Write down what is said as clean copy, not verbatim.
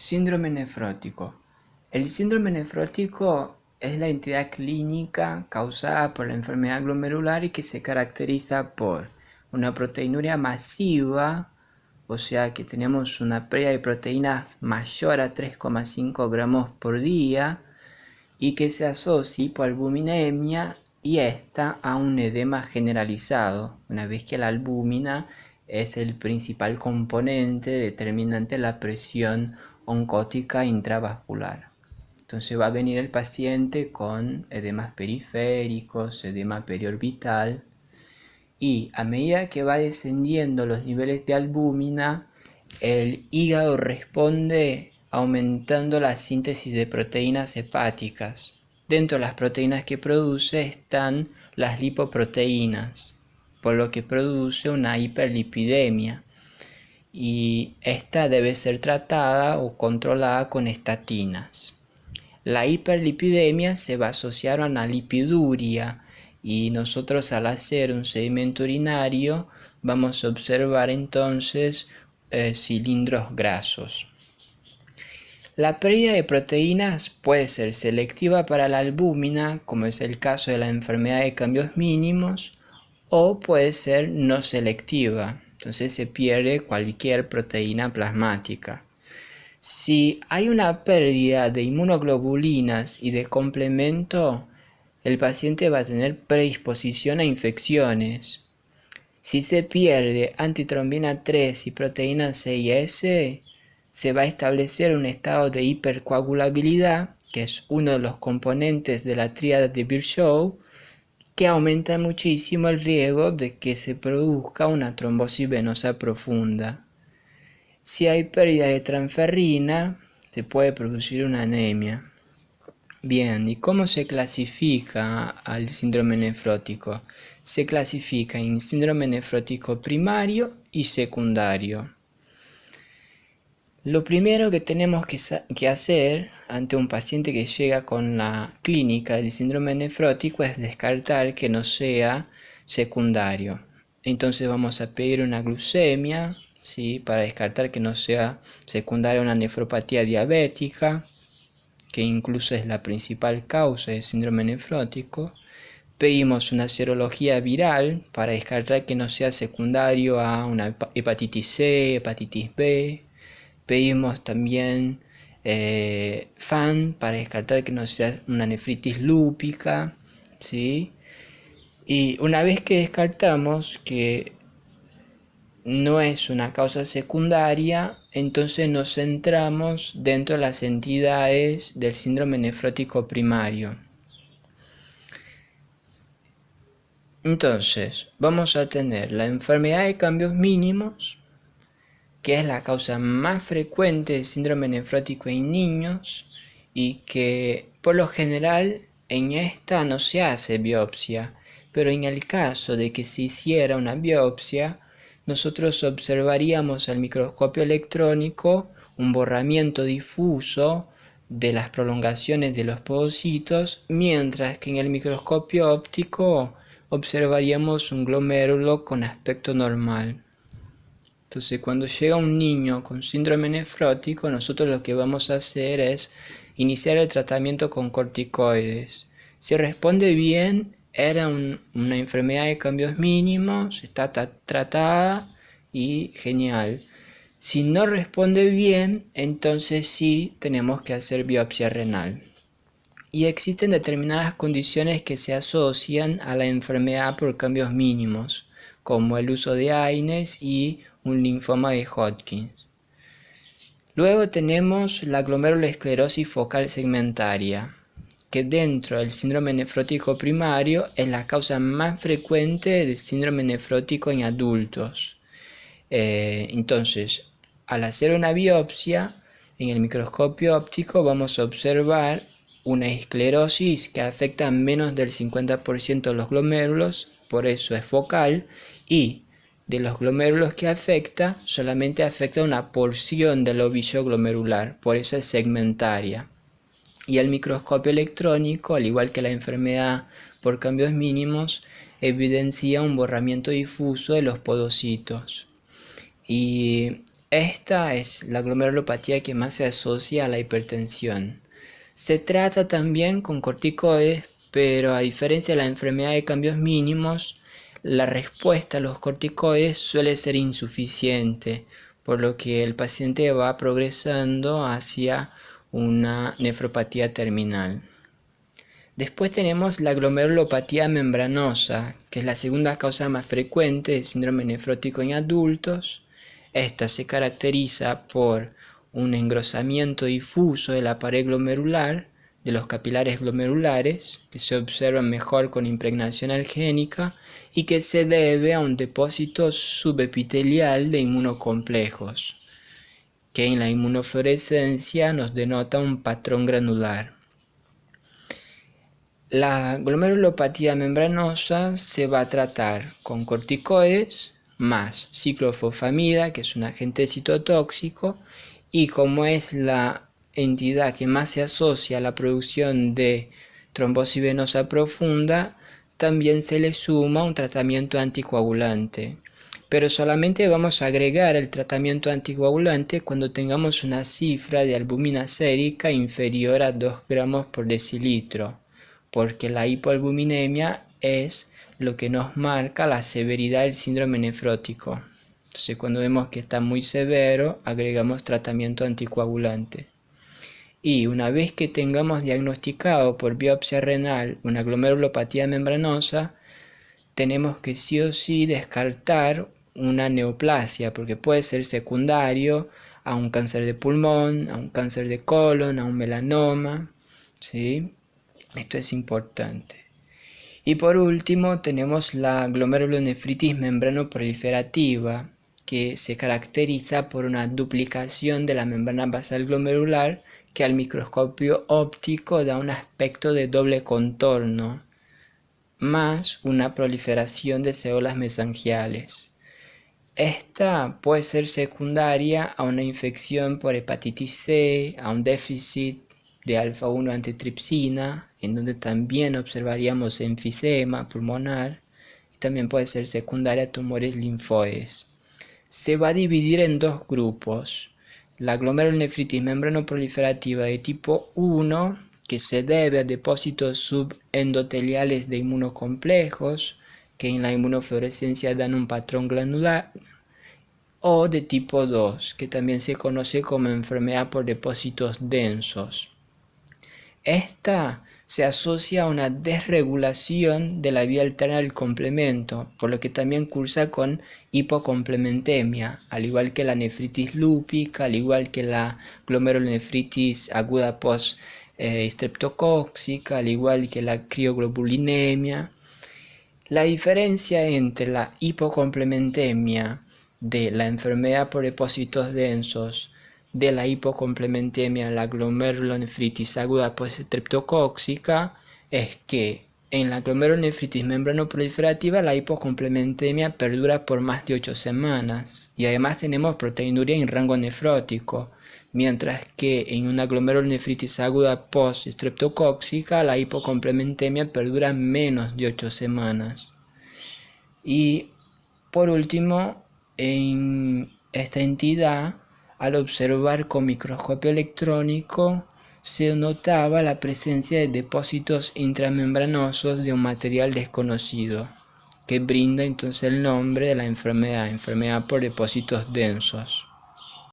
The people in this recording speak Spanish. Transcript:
Síndrome nefrótico. El síndrome nefrótico es la entidad clínica causada por la enfermedad glomerular y que se caracteriza por una proteinuria masiva, o sea que tenemos una pérdida de proteínas mayor a 3,5 gramos por día y que se asocia hipoalbuminemia y esta a un edema generalizado, una vez que la albúmina es el principal componente determinante de la presión oncótica intravascular. Entonces va a venir el paciente con edemas periféricos, edema periorbital, y a medida que va descendiendo los niveles de albúmina, el hígado responde aumentando la síntesis de proteínas hepáticas. Dentro de las proteínas que produce están las lipoproteínas, por lo que produce una hiperlipidemia. Y esta debe ser tratada o controlada con estatinas. La hiperlipidemia se va a asociar a una lipiduria y nosotros al hacer un sedimento urinario vamos a observar entonces cilindros grasos. La pérdida de proteínas puede ser selectiva para la albúmina, como es el caso de la enfermedad de cambios mínimos, o puede ser no selectiva, entonces se pierde cualquier proteína plasmática. Si hay una pérdida de inmunoglobulinas y de complemento, el paciente va a tener predisposición a infecciones. Si se pierde antitrombina 3 y proteína 6S, se va a establecer un estado de hipercoagulabilidad, que es uno de los componentes de la tríada de Virchow, que aumenta muchísimo el riesgo de que se produzca una trombosis venosa profunda. Si hay pérdida de transferrina, se puede producir una anemia. Bien, ¿y cómo se clasifica al síndrome nefrótico? Se clasifica en síndrome nefrótico primario y secundario. Lo primero que tenemos que hacer ante un paciente que llega con la clínica del síndrome nefrótico es descartar que no sea secundario. Entonces vamos a pedir una glucemia, ¿sí? Para descartar que no sea secundaria una nefropatía diabética, que incluso es la principal causa del síndrome nefrótico. Pedimos una serología viral para descartar que no sea secundario a una hepatitis C, hepatitis B. Pedimos también FAN para descartar que no sea una nefritis lúpica, ¿sí? Y una vez que descartamos que no es una causa secundaria, entonces nos centramos dentro de las entidades del síndrome nefrótico primario. Entonces, vamos a tener la enfermedad de cambios mínimos, que es la causa más frecuente del síndrome nefrótico en niños y que por lo general en esta no se hace biopsia, pero en el caso de que se hiciera una biopsia, nosotros observaríamos al microscopio electrónico un borramiento difuso de las prolongaciones de los podocitos, mientras que en el microscopio óptico observaríamos un glomérulo con aspecto normal. Entonces, cuando llega un niño con síndrome nefrótico, nosotros lo que vamos a hacer es iniciar el tratamiento con corticoides. Si responde bien, era una enfermedad de cambios mínimos, está tratada y genial. Si no responde bien, entonces sí tenemos que hacer biopsia renal. Y existen determinadas condiciones que se asocian a la enfermedad por cambios mínimos, como el uso de AINES y un linfoma de Hodgkin. Luego tenemos la glomerulosclerosis focal segmentaria, que dentro del síndrome nefrótico primario es la causa más frecuente de síndrome nefrótico en adultos. Entonces, al hacer una biopsia, en el microscopio óptico vamos a observar una esclerosis que afecta a menos del 50% de los glomérulos, por eso es focal, y de los glomérulos que afecta, solamente afecta una porción del ovillo glomerular, por eso es segmentaria. Y el microscopio electrónico, al igual que la enfermedad por cambios mínimos, evidencia un borramiento difuso de los podocitos. Y Esta es la glomerulopatía que más se asocia a la hipertensión. Se trata también con corticoides, pero a diferencia de la enfermedad de cambios mínimos, la respuesta a los corticoides suele ser insuficiente, por lo que el paciente va progresando hacia una nefropatía terminal. Después tenemos la glomerulopatía membranosa, que es la segunda causa más frecuente de síndrome nefrótico en adultos. Esta se caracteriza por un engrosamiento difuso de la pared glomerular, de los capilares glomerulares, que se observan mejor con impregnación algénica y que se debe a un depósito subepitelial de inmunocomplejos, que en la inmunofluorescencia nos denota un patrón granular. La glomerulopatía membranosa se va a tratar con corticoides más ciclofosfamida, que es un agente citotóxico, y como es la entidad que más se asocia a la producción de trombosis venosa profunda, también se le suma un tratamiento anticoagulante. Pero solamente vamos a agregar el tratamiento anticoagulante cuando tengamos una cifra de albúmina sérica inferior a 2 gramos por decilitro, porque la hipoalbuminemia es lo que nos marca la severidad del síndrome nefrótico. Entonces, cuando vemos que está muy severo, agregamos tratamiento anticoagulante. Y una vez que tengamos diagnosticado por biopsia renal una glomerulopatía membranosa, tenemos que sí o sí descartar una neoplasia, porque puede ser secundario a un cáncer de pulmón, a un cáncer de colon, a un melanoma, ¿sí? Esto es importante. Y por último tenemos la glomerulonefritis membranoproliferativa, que se caracteriza por una duplicación de la membrana basal glomerular que al microscopio óptico da un aspecto de doble contorno, más una proliferación de células mesangiales. Esta puede ser secundaria a una infección por hepatitis C, a un déficit de alfa-1 antitripsina, en donde también observaríamos enfisema pulmonar, y también puede ser secundaria a tumores linfoides. Se va a dividir en dos grupos: la glomerulonefritis membranoproliferativa de tipo 1, que se debe a depósitos subendoteliales de inmunocomplejos, que en la inmunofluorescencia dan un patrón granular, o de tipo 2, que también se conoce como enfermedad por depósitos densos. Esta se asocia a una desregulación de la vía alterna del complemento, por lo que también cursa con hipocomplementemia, al igual que la nefritis lúpica, al igual que la glomerulonefritis aguda post-streptocóxica, al igual que la crioglobulinemia. La diferencia entre la hipocomplementemia de la enfermedad por depósitos densos, de la hipocomplementemia, la glomerulonefritis aguda post-streptocóxica, es que en la glomerulonefritis membranoproliferativa la hipocomplementemia perdura por más de 8 semanas y además tenemos proteinuria en rango nefrótico, mientras que en una glomerulonefritis aguda post-streptocóxica la hipocomplementemia perdura menos de 8 semanas. Y por último, en esta entidad, al observar con microscopio electrónico, se notaba la presencia de depósitos intramembranosos de un material desconocido, que brinda entonces el nombre de la enfermedad por depósitos densos.